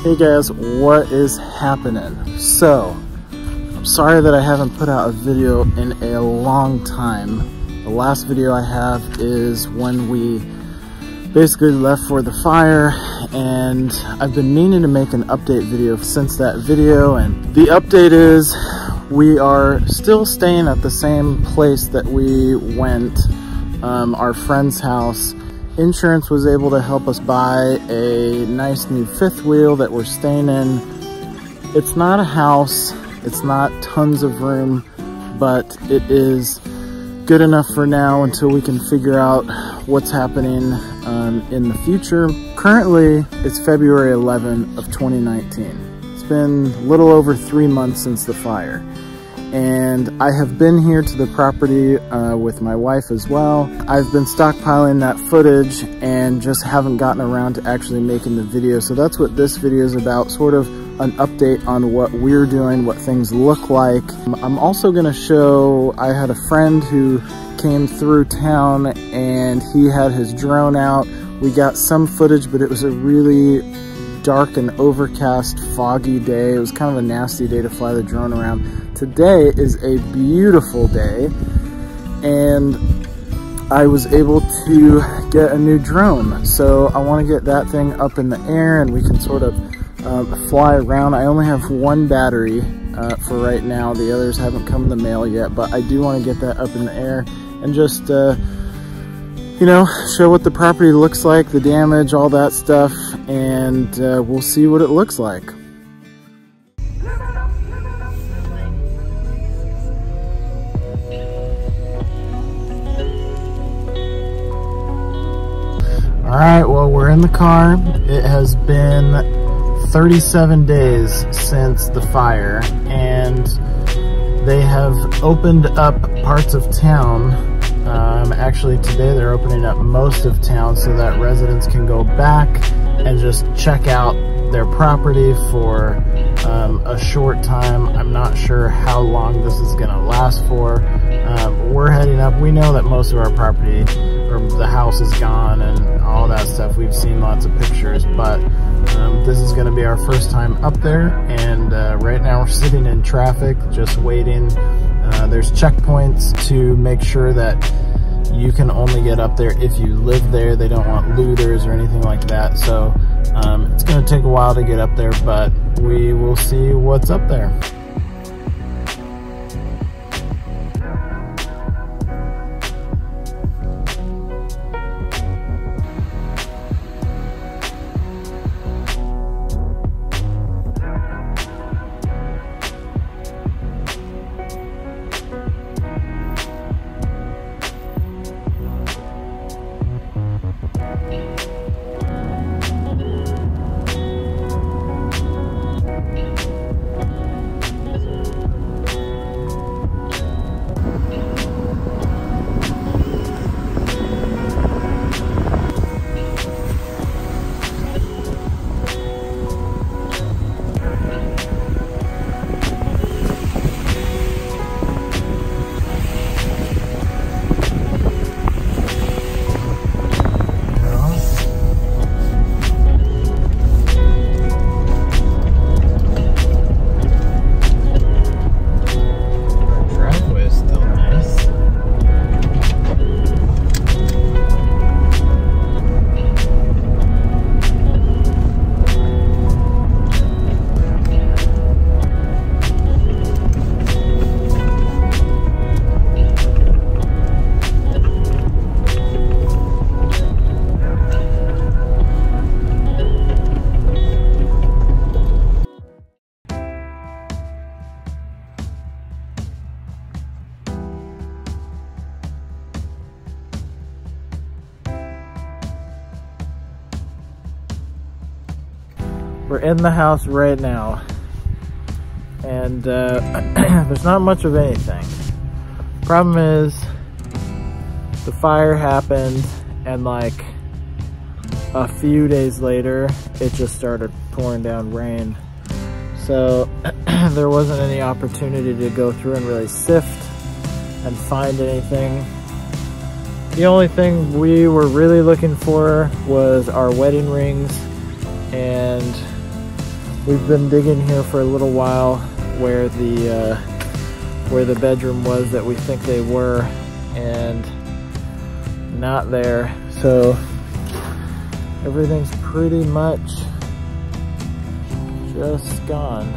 Hey guys, what is happening? So, I'm sorry that I haven't put out a video in a long time. The last video I have is when we basically left for the fire, and I've been meaning to make an update video since that video, and the update is we are still staying at the same place that we went, our friend's house. Insurance was able to help us buy a nice new fifth wheel that we're staying in. It's not a house, it's not tons of room, but it is good enough for now until we can figure out what's happening in the future. Currently, it's February 11 of 2019. It's been a little over 3 months since the fire. And I have been here to the property with my wife as well. I've been stockpiling that footage and just haven't gotten around to actually making the video. So that's what this video is about, sort of an update on what we're doing, what things look like. I'm also gonna show, I had a friend who came through town and he had his drone out. We got some footage, but it was a really dark and overcast, foggy day. It was kind of a nasty day to fly the drone around. Today is a beautiful day, and I was able to get a new drone. So I want to get that thing up in the air and we can sort of fly around. I only have one battery for right now. The others haven't come in the mail yet, but I do want to get that up in the air and just, you know, show what the property looks like, the damage, all that stuff, and we'll see what it looks like. All right, well, we're in the car. It has been 37 days since the fire, and they have opened up parts of town. Actually, today they're opening up most of town so that residents can go back and just check out their property for a short time. I'm not sure how long this is gonna last for. We're heading up. We know that most of our property, or the house, is gone and all that stuff. We've seen lots of pictures, but this is gonna be our first time up there, and right now we're sitting in traffic, just waiting. There's checkpoints to make sure that you can only get up there if you live there. They don't want looters or anything like that. So it's gonna take a while to get up there, but we will see what's up there. We're in the house right now, and there's not much of anything. Problem is, the fire happened, and like a few days later, it just started pouring down rain. So there wasn't any opportunity to go through and really sift and find anything. The only thing we were really looking for was our wedding rings and We've been digging here for a little while where the bedroom was that we think they were, and not there. So everything's pretty much just gone.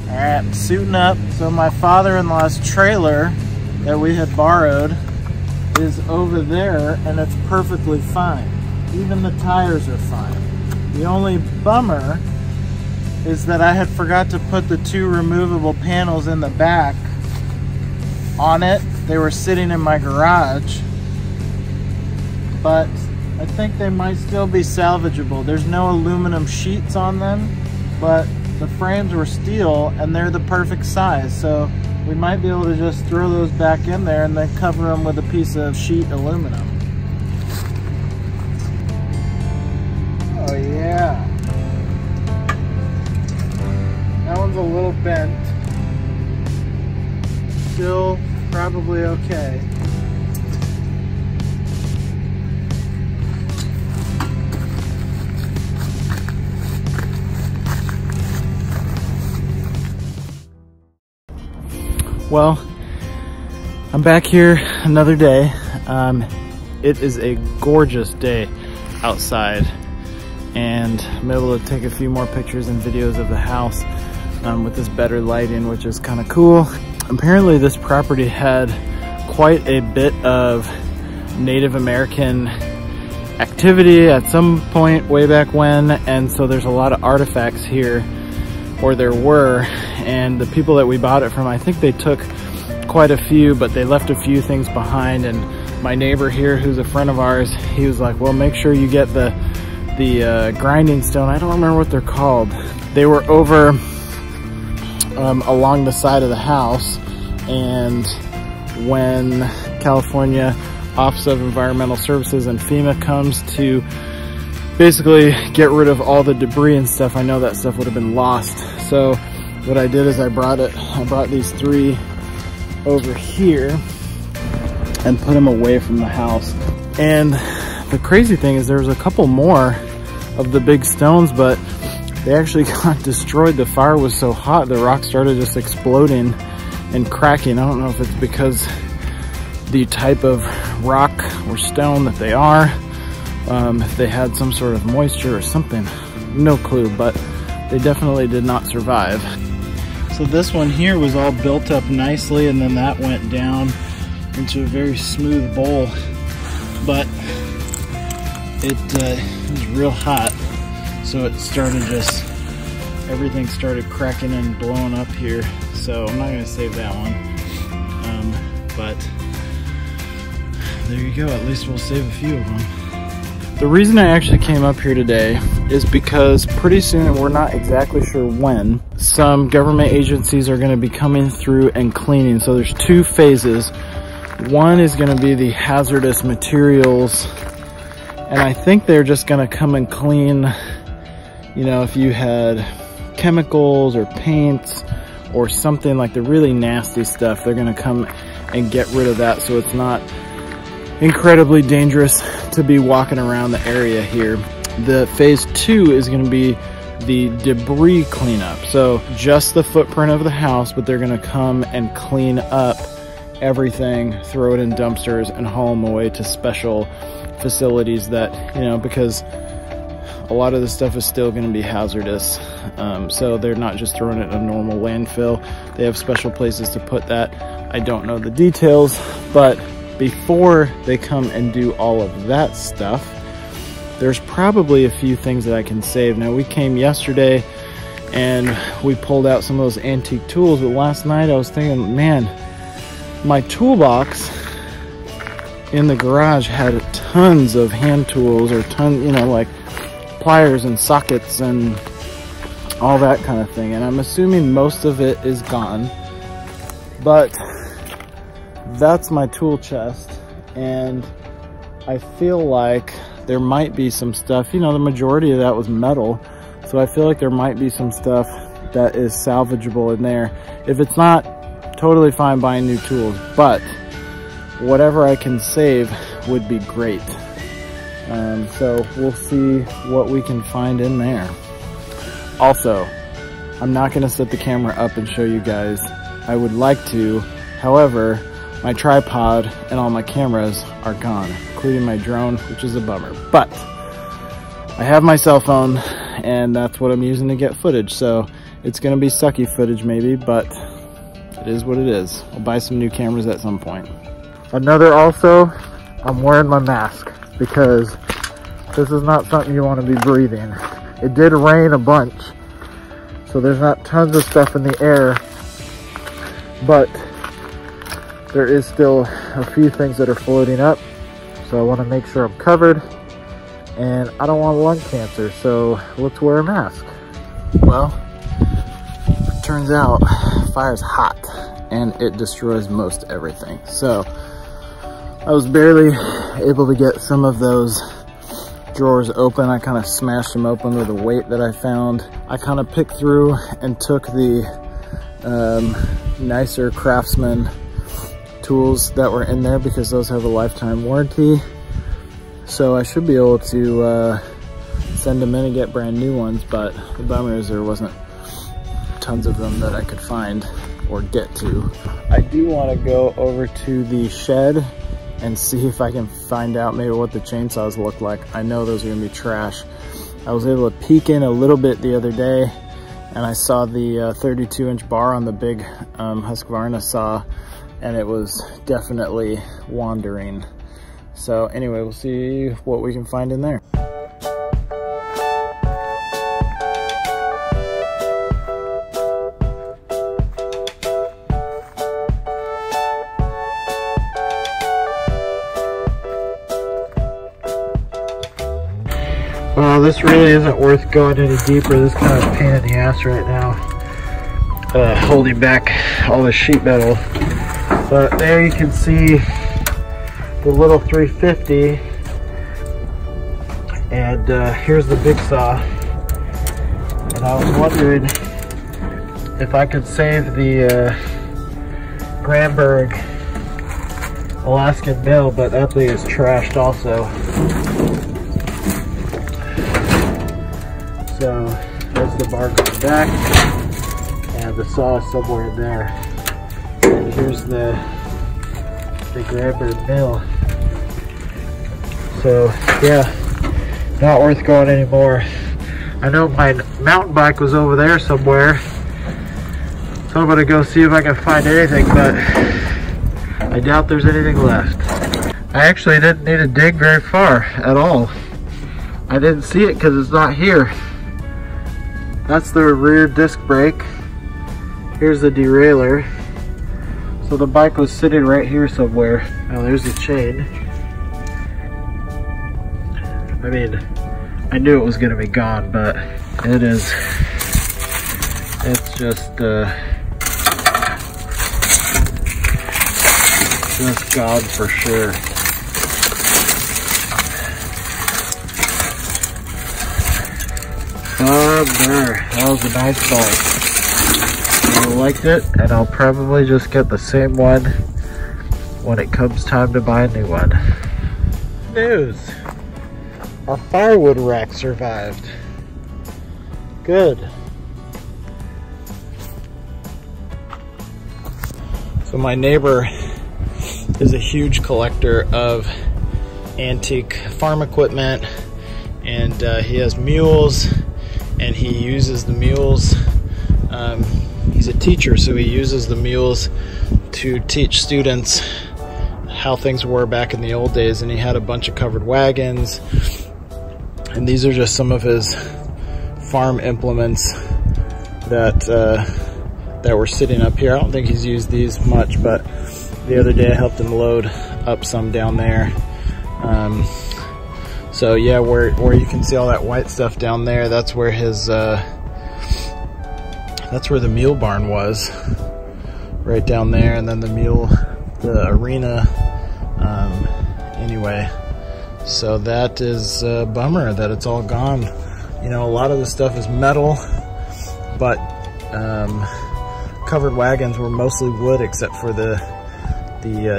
Alright, I'm suiting up. So my father-in-law's trailer that we had borrowed is over there, and it's perfectly fine. Even the tires are fine. The only bummer is that I had forgot to put the 2 removable panels in the back on it. They were sitting in my garage, but I think they might still be salvageable. There's no aluminum sheets on them, but the frames were steel and they're the perfect size, so we might be able to just throw those back in there and then cover them with a piece of sheet aluminum. Oh yeah. That one's a little bent. Still probably okay. Well, I'm back here another day. It is a gorgeous day outside, and I'm able to take a few more pictures and videos of the house with this better lighting, which is kind of cool. Apparently this property had quite a bit of Native American activity at some point way back when, and so there's a lot of artifacts here, or there were, and the people that we bought it from, I think they took quite a few, but they left a few things behind. And my neighbor here, who's a friend of ours, he was like, well, make sure you get the grinding stone. I don't remember what they're called. They were over along the side of the house, and when California Office of Environmental Services and FEMA comes to basically get rid of all the debris and stuff, I know that stuff would have been lost. So what I did is I brought these 3 over here and put them away from the house. And the crazy thing is there was a couple more of the big stones, but they actually got destroyed. The fire was so hot, the rocks started just exploding and cracking. I don't know if it's because the type of rock or stone that they are, if they had some sort of moisture or something, no clue, but they definitely did not survive. So this one here was all built up nicely, and then that went down into a very smooth bowl, but it was real hot, so it started everything started cracking and blowing up here. So I'm not going to save that one, but there you go, at least we'll save a few of them. The reason I actually came up here today is because pretty soon, we're not exactly sure when, some government agencies are going to be coming through and cleaning. So there's 2 phases. One is going to be the hazardous materials, and I think they're just going to come and clean, you know, if you had chemicals or paints or something like the really nasty stuff, they're going to come and get rid of that, so it's not incredibly dangerous to be walking around the area here. The phase 2 is going to be the debris cleanup. So just the footprint of the house, but they're going to come and clean up everything, throw it in dumpsters, and haul them away to special facilities that, you know, because a lot of this stuff is still going to be hazardous. So they're not just throwing it in a normal landfill. They have special places to put that. I don't know the details, but before they come and do all of that stuff, there's probably a few things that I can save. Now, we came yesterday and we pulled out some of those antique tools, but last night I was thinking, man, my toolbox in the garage had tons of hand tools, or you know, like pliers and sockets and all that kind of thing. And I'm assuming most of it is gone, but that's my tool chest. And I feel like there might be some stuff, you know, the majority of that was metal. So I feel like there might be some stuff that is salvageable in there. If it's not, totally fine buying new tools, but whatever I can save would be great. So we'll see what we can find in there. Also, I'm not gonna set the camera up and show you guys. I would like to, however, my tripod and all my cameras are gone, including my drone, which is a bummer. But I have my cell phone, and that's what I'm using to get footage. So it's gonna be sucky footage maybe, but it is what it is. I'll buy some new cameras at some point. Another also, I'm wearing my mask because this is not something you want to be breathing. It did rain a bunch, so there's not tons of stuff in the air, but there is still a few things that are floating up. So I want to make sure I'm covered, and I don't want lung cancer, so let's wear a mask. Well, turns out fire's hot and it destroys most everything. So I was barely able to get some of those drawers open. I kind of smashed them open with a weight that I found. I kind of picked through and took the nicer Craftsman tools that were in there because those have a lifetime warranty. So I should be able to send them in and get brand new ones, but the bummer is there wasn't tons of them that I could find or get to. I do want to go over to the shed and see if I can find out maybe what the chainsaws look like. I know those are gonna be trash. I was able to peek in a little bit the other day, and I saw the 32-inch bar on the big Husqvarna saw, and it was definitely wandering. So anyway, we'll see what we can find in there. Well, this really isn't worth going any deeper. This is kind of a pain in the ass right now, holding back all the sheet metal. But there you can see the little 350, and here's the big saw. And I was wondering if I could save the Granberg Alaskan mill, but that thing is trashed also. So there's the bar going back, and the saw is somewhere in there. And here's the Granberg mill. So yeah, not worth going anymore. I know my mountain bike was over there somewhere, so I'm gonna go see if I can find anything, but I doubt there's anything left. I actually didn't need to dig very far at all. I didn't see it because it's not here. That's the rear disc brake. Here's the derailleur. So the bike was sitting right here somewhere. Oh, there's the chain. I mean, I knew it was gonna be gone, but it is. It's just gone for sure. That was a nice bike. I liked it, and I'll probably just get the same one when it comes time to buy a new one. News! Our firewood rack survived. Good. So my neighbor is a huge collector of antique farm equipment, and he has mules, and he uses the mules. He's a teacher, so he uses the mules to teach students how things were back in the old days, and he had a bunch of covered wagons, and these are just some of his farm implements that were sitting up here. I don't think he's used these much, but the other day I helped him load up some down there. So yeah, where you can see all that white stuff down there, that's where his That's where the mule barn was, right down there, and then the arena. Anyway, so that is a bummer that it's all gone. You know, a lot of the stuff is metal, but covered wagons were mostly wood except for the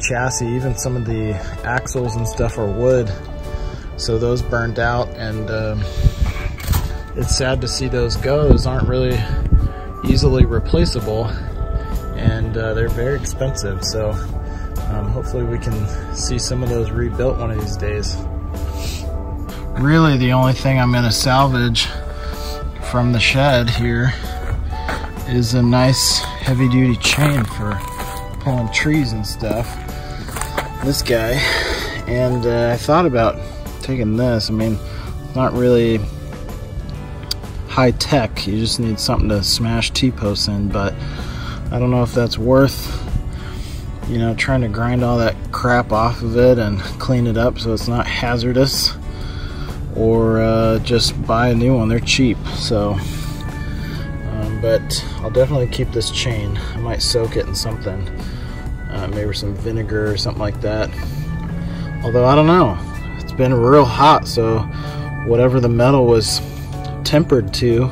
chassis. Even some of the axles and stuff are wood, so those burned out, and it's sad to see those go. Those aren't really easily replaceable, and they're very expensive, so hopefully we can see some of those rebuilt one of these days. Really, the only thing I'm going to salvage from the shed here is a nice heavy-duty chain for pulling trees and stuff. This guy, and I thought about taking this. I mean, it's not really high tech. You just need something to smash T-posts in, but I don't know if that's worth, you know, trying to grind all that crap off of it and clean it up so it's not hazardous, or just buy a new one. They're cheap, so but I'll definitely keep this chain. I might soak it in something, maybe some vinegar or something like that. Although I don't know, it's been real hot, so whatever the metal was tempered to,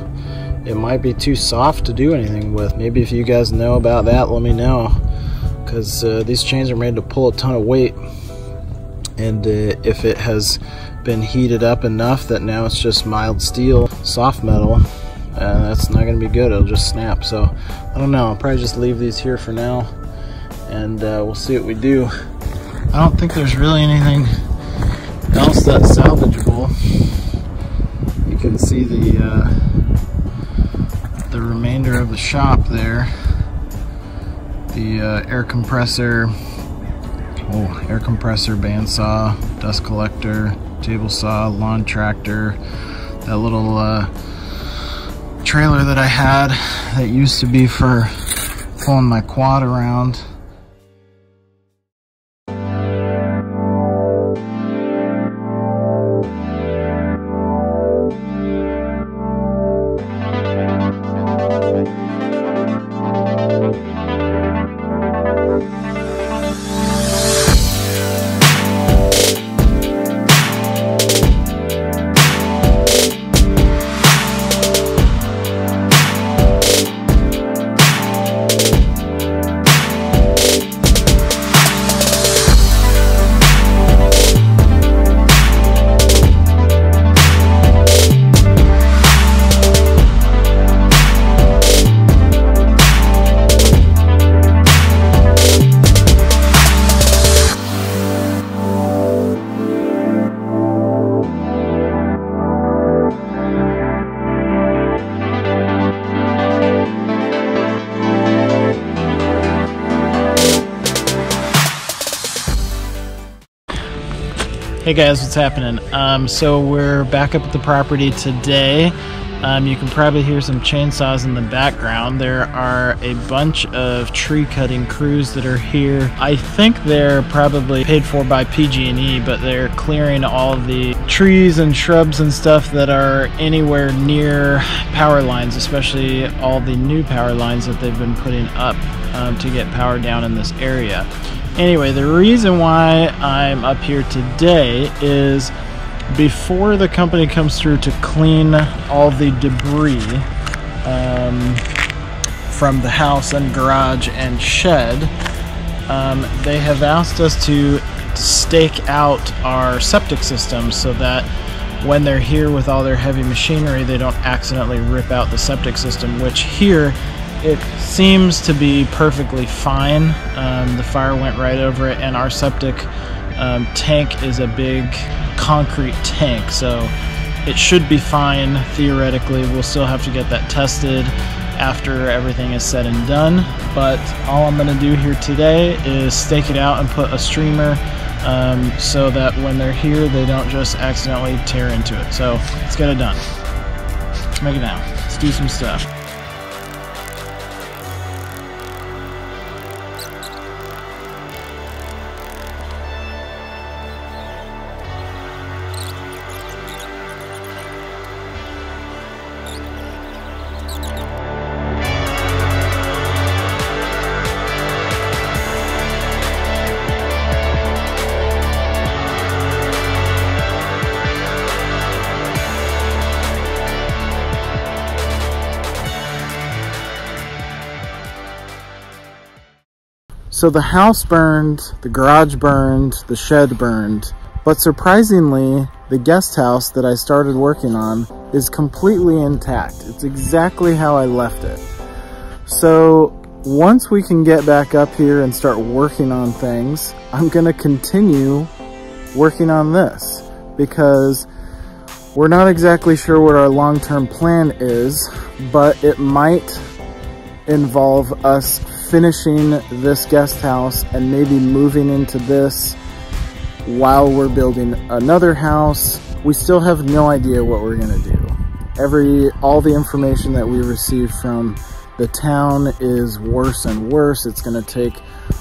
it might be too soft to do anything with. Maybe if you guys know about that, let me know, because these chains are made to pull a ton of weight, and if it has been heated up enough that now it's just mild steel, soft metal, that's not going to be good. It'll just snap. So I don't know, I'll probably just leave these here for now, and we'll see what we do. I don't think there's really anything else that's salvageable. You can see the remainder of the shop there. The air compressor, bandsaw, dust collector, table saw, lawn tractor, that little trailer that I had that used to be for pulling my quad around. Hey guys, what's happening? So we're back up at the property today. You can probably hear some chainsaws in the background. There are a bunch of tree cutting crews that are here. I think they're probably paid for by PG&E, but they're clearing all the trees and shrubs and stuff that are anywhere near power lines, especially all the new power lines that they've been putting up to get power down in this area. Anyway, the reason why I'm up here today is before the company comes through to clean all the debris from the house and garage and shed, they have asked us to stake out our septic system so that when they're here with all their heavy machinery, they don't accidentally rip out the septic system, which here it seems to be perfectly fine. The fire went right over it, and our septic tank is a big concrete tank, so it should be fine theoretically. We'll still have to get that tested after everything is said and done, but all I'm going to do here today is stake it out and put a streamer so that when they're here they don't just accidentally tear into it. So let's get it done. Let's make it now. Let's do some stuff. So the house burned, the garage burned, the shed burned, but surprisingly, the guest house that I started working on is completely intact. It's exactly how I left it. So once we can get back up here and start working on things, I'm gonna continue working on this because we're not exactly sure what our long-term plan is, but it might involve us finishing this guest house and maybe moving into this while we're building another house. We still have no idea what we're gonna do. All the information that we receive from the town is worse and worse. It's gonna take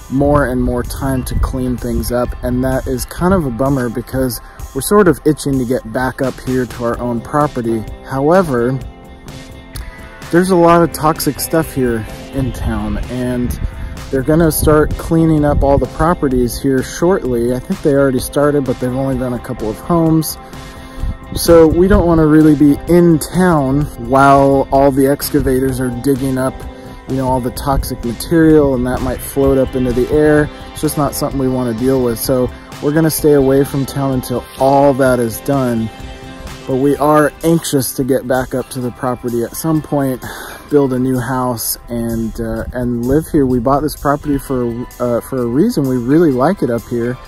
more and more time to clean things up, and that is kind of a bummer because we're sort of itching to get back up here to our own property. However, there's a lot of toxic stuff here in town, and they're gonna start cleaning up all the properties here shortly. I think they already started, but they've only done a couple of homes. So we don't wanna really be in town while all the excavators are digging up, you know, all the toxic material, and that might float up into the air. It's just not something we wanna deal with. So we're gonna stay away from town until all that is done. But we are anxious to get back up to the property at some point, build a new house, and live here. We bought this property for a reason. We really like it up here.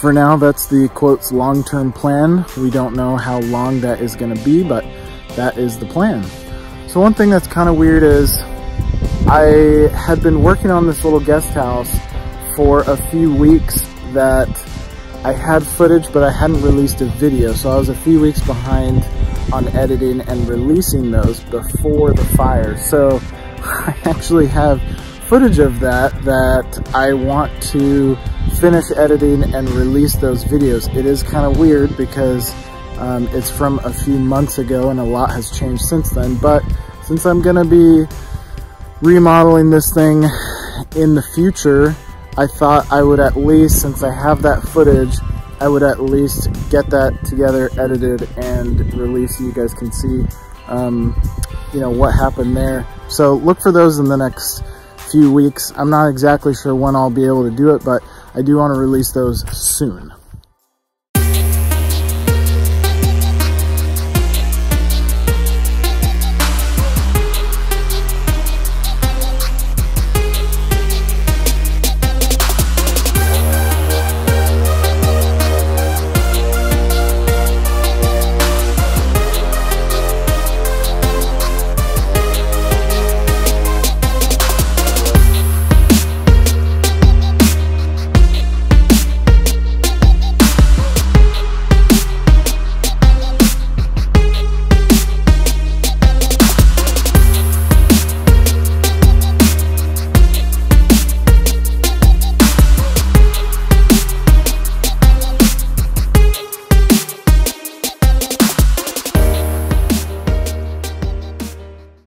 For now, that's the quotes long-term plan. We don't know how long that is gonna be, but that is the plan. So one thing that's kind of weird is I had been working on this little guest house for a few weeks that I had footage, but I hadn't released a video. So I was a few weeks behind on editing and releasing those before the fire. So I actually have footage of that I want to finish editing and release those videos. It is kind of weird because it's from a few months ago and a lot has changed since then. But since I'm gonna be remodeling this thing in the future, I thought I would at least, since I have that footage, I would at least get that together, edited, and released so you guys can see, you know, what happened there. So look for those in the next few weeks. I'm not exactly sure when I'll be able to do it, but I do want to release those soon.